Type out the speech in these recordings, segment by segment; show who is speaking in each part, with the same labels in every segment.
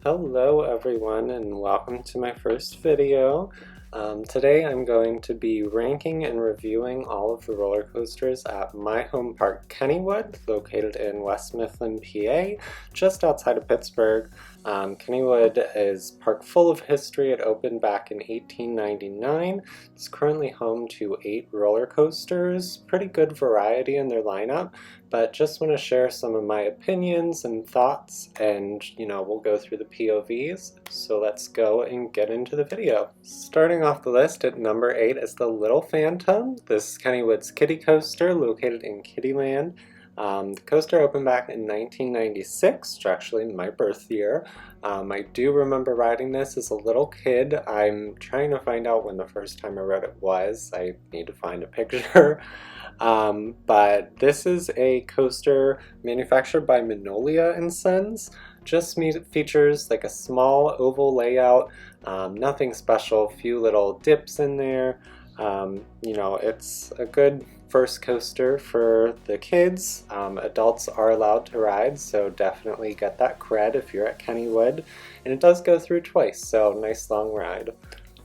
Speaker 1: Hello everyone and welcome to my first video. Today I'm going to be ranking and reviewing all of the roller coasters at my home park Kennywood, located in West Mifflin, PA, just outside of Pittsburgh. Kennywood is a park full of history. It opened back in 1899. It's currently home to 8 roller coasters, pretty good variety in their lineup, but just want to share some of my opinions and thoughts, and we'll go through the POVs. So let's go and get into the video. Starting off the list at number 8 is the Little Phantom. This is Kennywood's kiddie coaster located in Kittyland. The coaster opened back in 1996, which actually my birth year. I do remember riding this as a little kid. I'm trying to find out when the first time I rode it was. I need to find a picture. But this is a coaster manufactured by Manolia & Sons. Just features like a small oval layout, nothing special, few little dips in there. It's a good first coaster for the kids. Adults are allowed to ride, so definitely get that cred if you're at Kennywood. And it does go through twice, so nice long ride.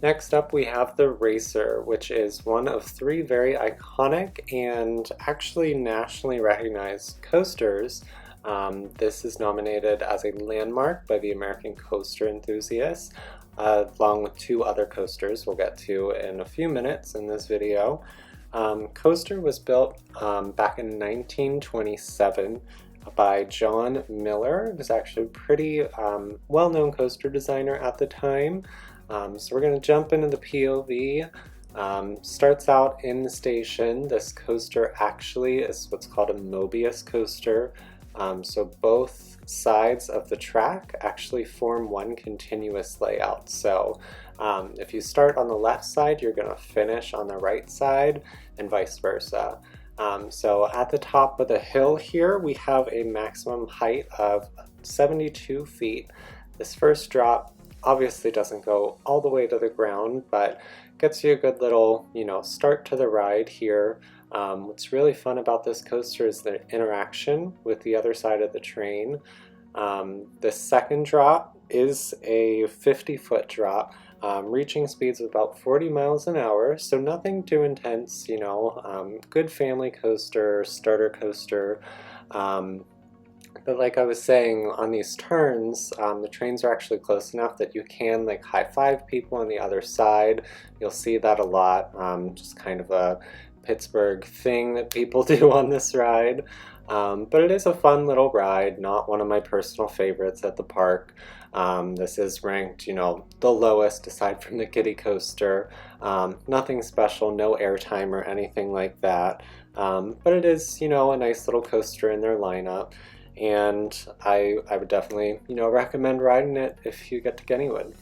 Speaker 1: Next up we have the Racer, which is one of 3 very iconic and actually nationally recognized coasters. This is nominated as a landmark by the American Coaster Enthusiasts, along with 2 other coasters we'll get to in a few minutes in this video. Coaster was built back in 1927 by John Miller. He was actually a pretty well-known coaster designer at the time. So we're going to jump into the POV. Starts out in the station. This coaster actually is what's called a Mobius coaster. So both sides of the track actually form one continuous layout. So if you start on the left side, you're going to finish on the right side, and vice versa. So at the top of the hill here, we have a maximum height of 72 feet. This first drop obviously doesn't go all the way to the ground, but gets you a good little, start to the ride here. What's really fun about this coaster is the interaction with the other side of the train. The second drop is a 50-foot drop, reaching speeds of about 40 miles an hour, so nothing too intense, good family coaster, starter coaster. But like I was saying, on these turns, the trains are actually close enough that you can high-five people on the other side. You'll see that a lot, just kind of a Pittsburgh thing that people do on this ride. But it is a fun little ride, not one of my personal favorites at the park. This is ranked, the lowest aside from the kiddie coaster. Nothing special, no airtime or anything like that. But it is, a nice little coaster in their lineup. And I would definitely, recommend riding it if you get to Kennywood.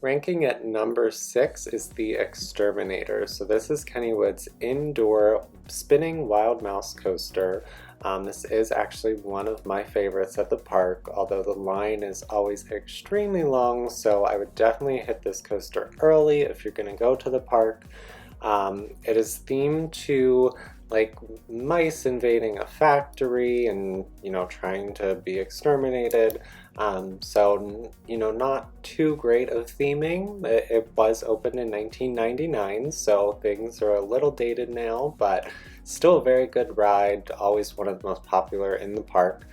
Speaker 1: Ranking at number 6 is the Exterminator. So this is Kennywood's indoor spinning wild mouse coaster. This is actually one of my favorites at the park, although the line is always extremely long, so I would definitely hit this coaster early if you're going to go to the park. It is themed to mice invading a factory and trying to be exterminated, so not too great of theming. It was opened in 1999, so things are a little dated now, but still a very good ride, always one of the most popular in the park.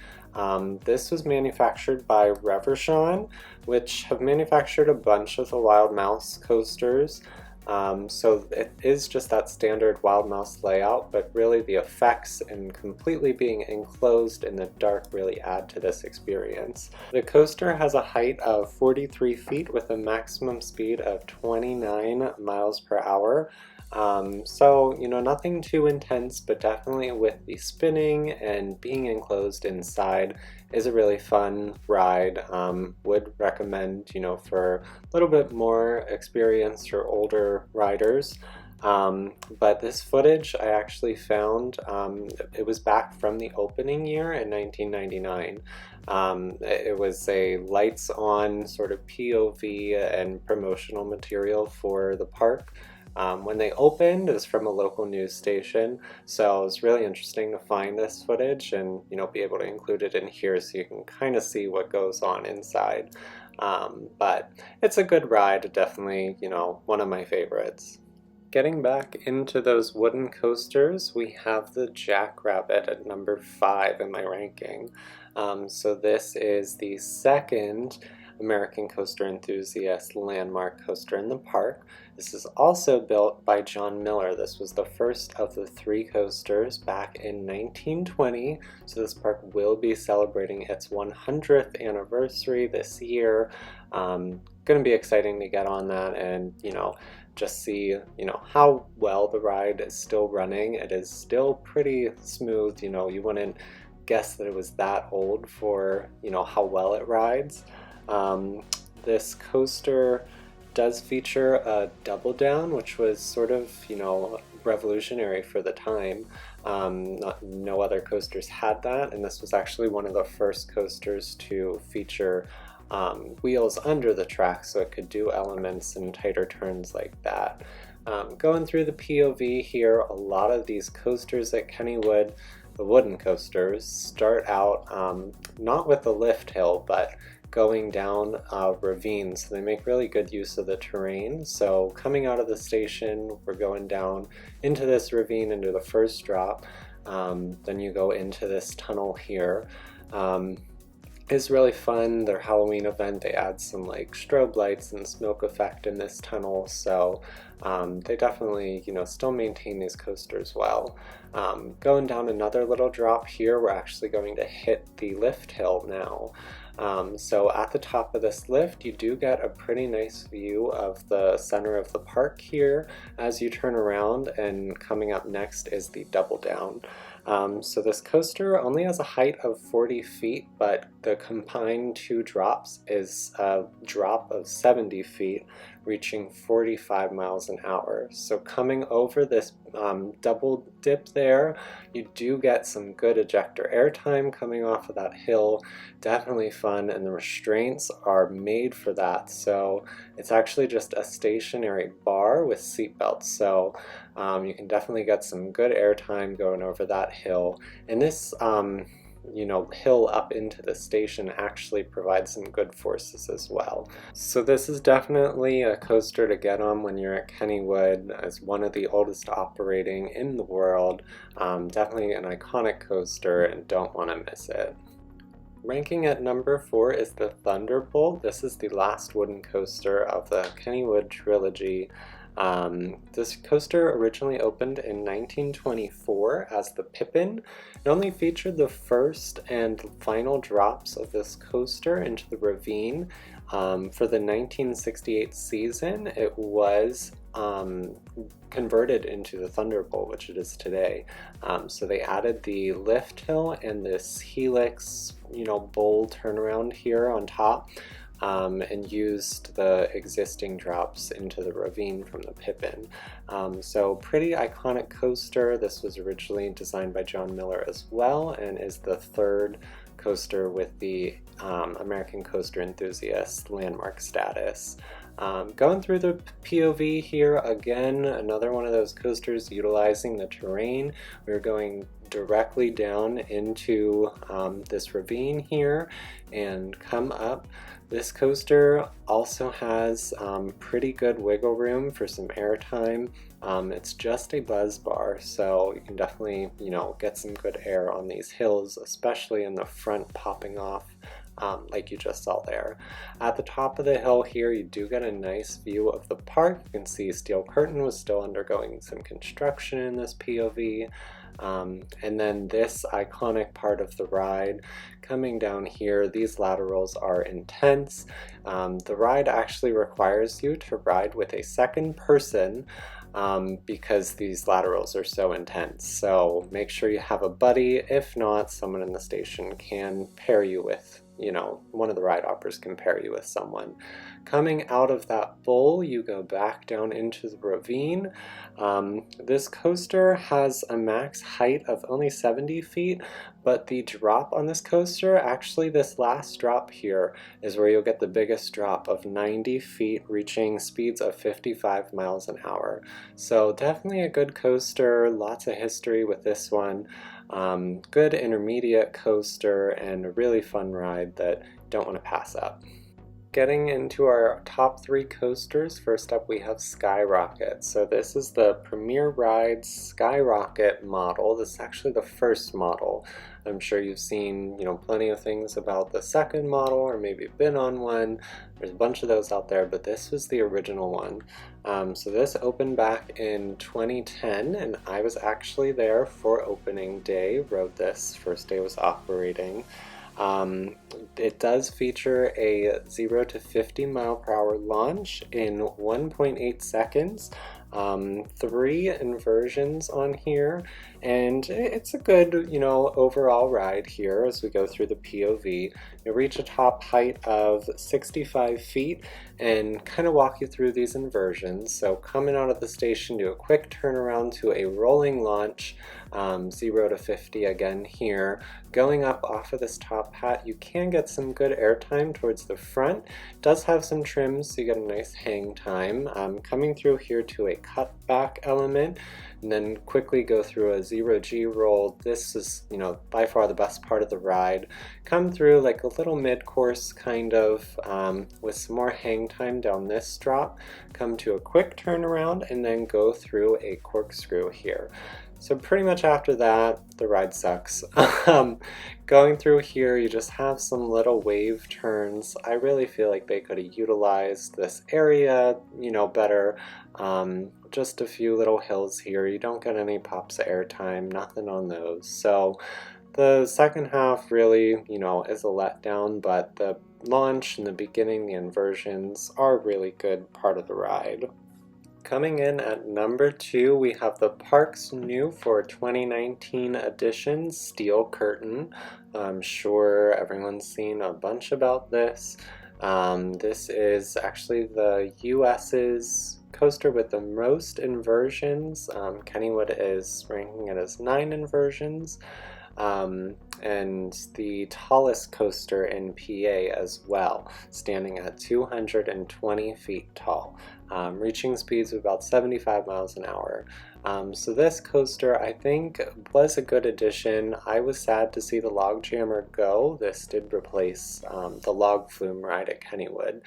Speaker 1: This was manufactured by Reverchon, which have manufactured a bunch of the Wild Mouse coasters. So it is just that standard Wild Mouse layout, but really the effects and completely being enclosed in the dark really add to this experience. The coaster has a height of 43 feet with a maximum speed of 29 miles per hour. So, nothing too intense, but definitely with the spinning and being enclosed inside is a really fun ride. Would recommend, for a little bit more experienced or older riders. But this footage I actually found, it was back from the opening year in 1999. It was a lights on sort of POV and promotional material for the park. When they opened, it was from a local news station, so it was really interesting to find this footage and be able to include it in here so you can kind of see what goes on inside. But it's a good ride, definitely one of my favorites. Getting back into those wooden coasters, we have the Jackrabbit at number 5 in my ranking. So this is the second American Coaster Enthusiast landmark coaster in the park. This is also built by John Miller. This was the first of the 3 coasters back in 1920, so this park will be celebrating its 100th anniversary this year. Going to be exciting to get on that and just see how well the ride is still running. It is still pretty smooth. You wouldn't guess that it was that old for how well it rides. This coaster does feature a double down, which was sort of revolutionary for the time. No other coasters had that, and this was actually one of the first coasters to feature wheels under the track, so it could do elements and tighter turns like that. Going through the POV here, a lot of these coasters at Kennywood, the wooden coasters, start out not with the lift hill, but going down ravines. So they make really good use of the terrain. So coming out of the station, we're going down into this ravine into the first drop. Then you go into this tunnel here. It's really fun. Their Halloween event, they add some like strobe lights and smoke effect in this tunnel, so they definitely still maintain these coasters well. Going down another little drop here, we're actually going to hit the lift hill now. So at the top of this lift, you do get a pretty nice view of the center of the park here as you turn around, and coming up next is the double down. So this coaster only has a height of 40 feet, but the combined 2 drops is a drop of 70 feet, reaching 45 miles an hour. So coming over this double dip there, you do get some good ejector airtime coming off of that hill. Definitely fun, and the restraints are made for that. So it's actually just a stationary bar with seat belts. So you can definitely get some good airtime going over that hill. And this hill up into the station actually provides some good forces as well. So this is definitely a coaster to get on when you're at Kennywood, as one of the oldest operating in the world. Definitely an iconic coaster, and don't want to miss it. Ranking at number 4 is the Thunderbolt. This is the last wooden coaster of the Kennywood trilogy. This coaster originally opened in 1924 as the Pippin. It only featured the first and final drops of this coaster into the ravine. For the 1968 season, it was converted into the Thunderbolt, which it is today. So they added the lift hill and this helix, bowl turnaround here on top. And used the existing drops into the ravine from the Pippin. So pretty iconic coaster. This was originally designed by John Miller as well, and is the 3rd coaster with the American Coaster Enthusiast landmark status. Going through the POV here, again, another one of those coasters utilizing the terrain. We're going directly down into this ravine here and come up. This coaster also has pretty good wiggle room for some airtime. It's just a buzz bar, so you can definitely get some good air on these hills, especially in the front popping off like you just saw there. At the top of the hill here, you do get a nice view of the park. You can see Steel Curtain was still undergoing some construction in this POV. And then this iconic part of the ride, coming down here, these laterals are intense. The ride actually requires you to ride with a second person because these laterals are so intense. So make sure you have a buddy. If not, someone in the station can pair you with, one of the ride hoppers can pair you with someone. Coming out of that bowl, you go back down into the ravine. This coaster has a max height of only 70 feet, But the drop on this coaster, actually this last drop here is where you'll get the biggest drop of 90 feet, reaching speeds of 55 miles an hour. So definitely a good coaster, lots of history with this one. Good intermediate coaster and a really fun ride that you don't want to pass up. Getting into our top 3 coasters, first up we have Skyrocket. So this is the Premier Rides Skyrocket model. This is actually the first model. I'm sure you've seen, plenty of things about the second model, or maybe been on one. There's a bunch of those out there, but this was the original one. So this opened back in 2010, and I was actually there for opening day, rode this, first day was operating. It does feature a 0 to 50 mile per hour launch in 1.8 seconds. 3 inversions on here, and it's a good, overall ride here as we go through the POV. You reach a top height of 65 feet and kind of walk you through these inversions. So coming out of the station, do a quick turnaround to a rolling launch, 0 to 50 again here. Going up off of this top hat, you can get some good airtime towards the front. It does have some trims, so you get a nice hang time. Coming through here to a cutback element, and then quickly go through a 0G roll. This is, by far the best part of the ride. Come through like a little mid-course kind of, with some more hang time down this drop. Come to a quick turnaround, and then go through a corkscrew here. So pretty much after that, the ride sucks. Going through here, you just have some little wave turns. I really feel like they could have utilized this area, better. Just a few little hills here. You don't get any pops of airtime, nothing on those. So the second half really, is a letdown, but the launch and the beginning, the inversions are a really good part of the ride. Coming in at number 2, we have the park's new for 2019 edition, Steel Curtain. I'm sure everyone's seen a bunch about this. This is actually the US's coaster with the most inversions. Kennywood is ranking it as 9 inversions. And the tallest coaster in PA as well, standing at 220 feet tall, reaching speeds of about 75 miles an hour. So this coaster, I think, was a good addition. I was sad to see the log jammer go. This did replace the log flume ride at Kennywood.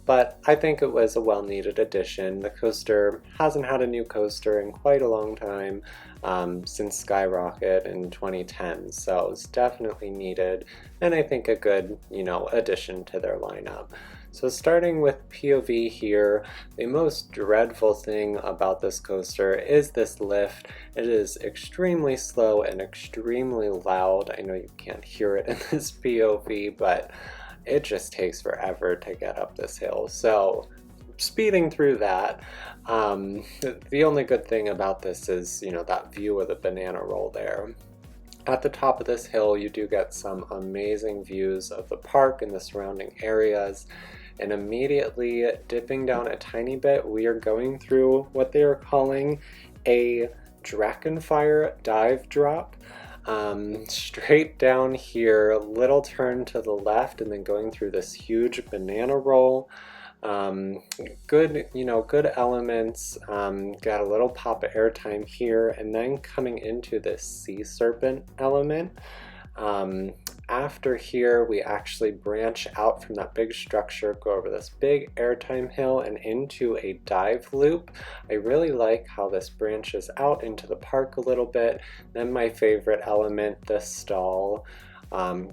Speaker 1: But I think it was a well-needed addition. The coaster hasn't had a new coaster in quite a long time, since Skyrocket in 2010, so it's definitely needed, and I think a good, addition to their lineup. So starting with POV here, the most dreadful thing about this coaster is this lift. It is extremely slow and extremely loud. I know you can't hear it in this POV, but it just takes forever to get up this hill. So speeding through that, the only good thing about this is, that view of the banana roll there. At the top of this hill, you do get some amazing views of the park and the surrounding areas. And immediately dipping down a tiny bit, we are going through what they are calling a Dragonfire dive drop. Straight down here, little turn to the left, and then going through this huge banana roll. Good, good elements. Got a little pop of airtime here, and then coming into this sea serpent element. After here, we actually branch out from that big structure, go over this big airtime hill and into a dive loop. I really like how this branches out into the park a little bit. Then my favorite element, the stall.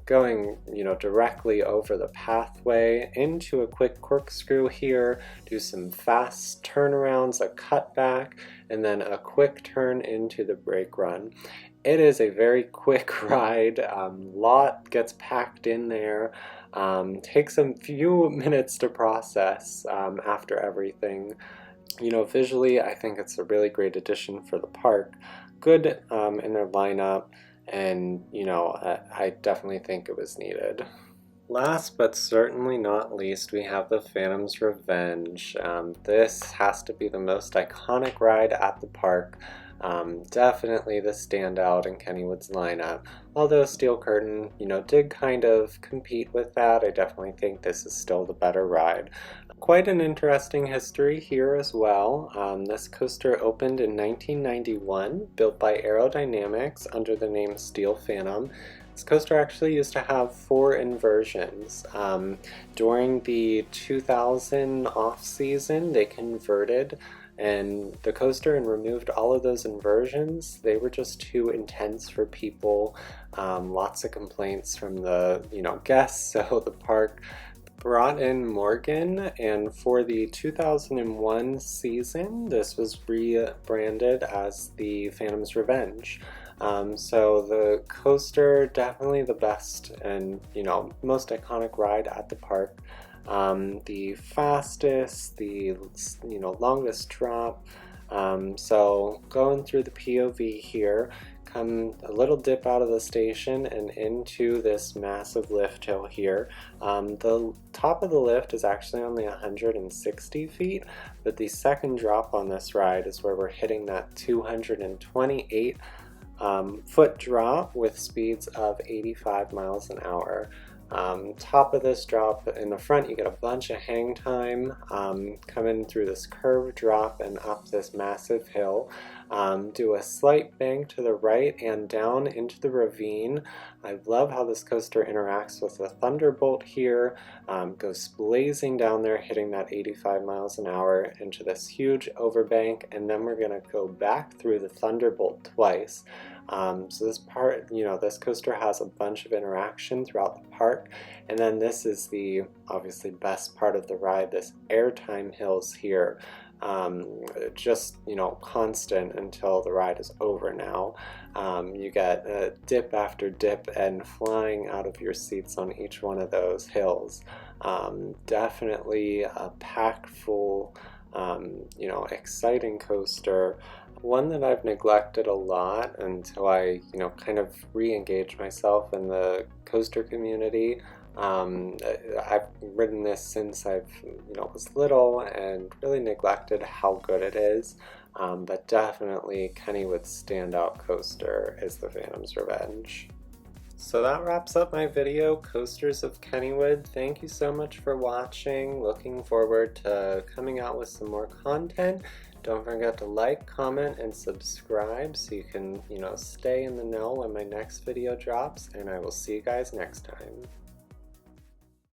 Speaker 1: Going, directly over the pathway into a quick corkscrew here, do some fast turnarounds, a cutback, and then a quick turn into the brake run. It is a very quick ride. Lot gets packed in there. Takes a few minutes to process after everything. Visually, I think it's a really great addition for the park. Good in their lineup. And, I definitely think it was needed. Last but certainly not least, we have the Phantom's Revenge. This has to be the most iconic ride at the park. Definitely the standout in Kennywood's lineup. Although Steel Curtain, did kind of compete with that, I definitely think this is still the better ride. Quite an interesting history here as well. This coaster opened in 1991, built by Aerodynamics under the name Steel Phantom. This coaster actually used to have 4 inversions. During the 2000 off-season, they converted the coaster and removed all of those inversions. They were just too intense for people. Lots of complaints from the guests, so the park brought in Morgan, and for the 2001 season, this was rebranded as the Phantom's Revenge. So the coaster, definitely the best and most iconic ride at the park. The fastest, the longest drop. So going through the POV here, come a little dip out of the station and into this massive lift hill here. The top of the lift is actually only 160 feet, but the second drop on this ride is where we're hitting that 228 foot drop with speeds of 85 miles an hour. Top of this drop in the front, you get a bunch of hang time coming through this curved drop and up this massive hill. Do a slight bank to the right and down into the ravine. I love how this coaster interacts with the Thunderbolt here. Goes blazing down there, hitting that 85 miles an hour into this huge overbank, and then we're going to go back through the Thunderbolt twice. So this part, this coaster has a bunch of interaction throughout the park, and then this is the obviously best part of the ride, this airtime hills here. Just constant until the ride is over now. You get a dip after dip and flying out of your seats on each one of those hills. Definitely a packed full, exciting coaster. One that I've neglected a lot until I, kind of re-engage myself in the coaster community. I've ridden this since I've, was little and really neglected how good it is. But definitely Kennywood's standout coaster is the Phantom's Revenge. So that wraps up my video, Coasters of Kennywood. Thank you so much for watching. Looking forward to coming out with some more content. Don't forget to like, comment, and subscribe so you can, stay in the know when my next video drops, and I will see you guys next time.